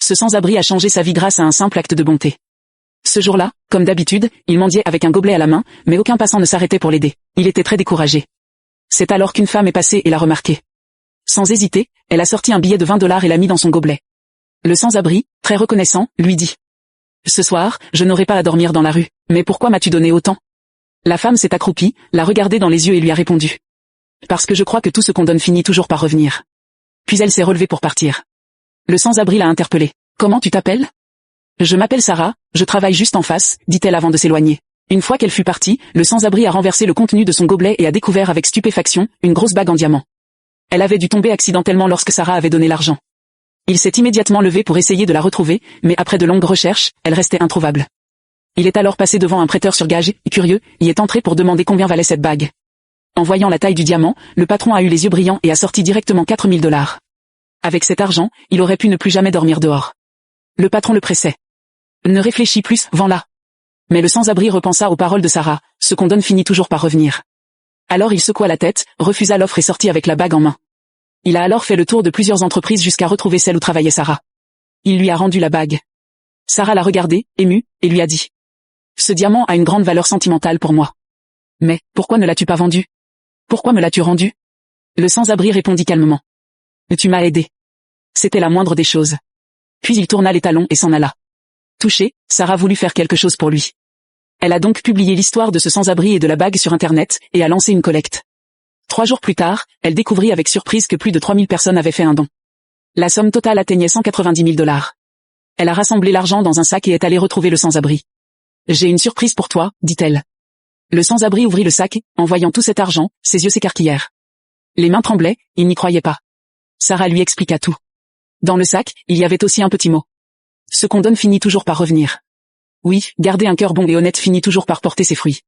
Ce sans-abri a changé sa vie grâce à un simple acte de bonté. Ce jour-là, comme d'habitude, il mendiait avec un gobelet à la main, mais aucun passant ne s'arrêtait pour l'aider. Il était très découragé. C'est alors qu'une femme est passée et l'a remarqué. Sans hésiter, elle a sorti un billet de $20 et l'a mis dans son gobelet. Le sans-abri, très reconnaissant, lui dit: Ce soir, je n'aurai pas à dormir dans la rue, mais pourquoi m'as-tu donné autant? La femme s'est accroupie, l'a regardé dans les yeux et lui a répondu: Parce que je crois que tout ce qu'on donne finit toujours par revenir. Puis elle s'est relevée pour partir. Le sans-abri l'a interpellée. Comment tu t'appelles? Je m'appelle Sarah, je travaille juste en face, dit-elle avant de s'éloigner. Une fois qu'elle fut partie, le sans-abri a renversé le contenu de son gobelet et a découvert avec stupéfaction une grosse bague en diamant. Elle avait dû tomber accidentellement lorsque Sarah avait donné l'argent. Il s'est immédiatement levé pour essayer de la retrouver, mais après de longues recherches, elle restait introuvable. Il est alors passé devant un prêteur sur gage et, curieux, y est entré pour demander combien valait cette bague. En voyant la taille du diamant, le patron a eu les yeux brillants et a sorti directement $4000. Avec cet argent, il aurait pu ne plus jamais dormir dehors. Le patron le pressait. Ne réfléchis plus, vends-la. Mais le sans-abri repensa aux paroles de Sarah, ce qu'on donne finit toujours par revenir. Alors il secoua la tête, refusa l'offre et sortit avec la bague en main. Il a alors fait le tour de plusieurs entreprises jusqu'à retrouver celle où travaillait Sarah. Il lui a rendu la bague. Sarah l'a regardé, émue, et lui a dit: Ce diamant a une grande valeur sentimentale pour moi. Mais, pourquoi ne l'as-tu pas vendu? Pourquoi me l'as-tu rendu? Le sans-abri répondit calmement: Tu m'as aidé. C'était la moindre des choses. Puis il tourna les talons et s'en alla. Touchée, Sarah voulut faire quelque chose pour lui. Elle a donc publié l'histoire de ce sans-abri et de la bague sur Internet, et a lancé une collecte. 3 jours plus tard, elle découvrit avec surprise que plus de 3000 personnes avaient fait un don. La somme totale atteignait $190 000. Elle a rassemblé l'argent dans un sac et est allée retrouver le sans-abri. J'ai une surprise pour toi, dit-elle. Le sans-abri ouvrit le sac, en voyant tout cet argent, ses yeux s'écarquillèrent. Les mains tremblaient, il n'y croyait pas. Sarah lui expliqua tout. Dans le sac, il y avait aussi un petit mot. Ce qu'on donne finit toujours par revenir. Oui, garder un cœur bon et honnête finit toujours par porter ses fruits.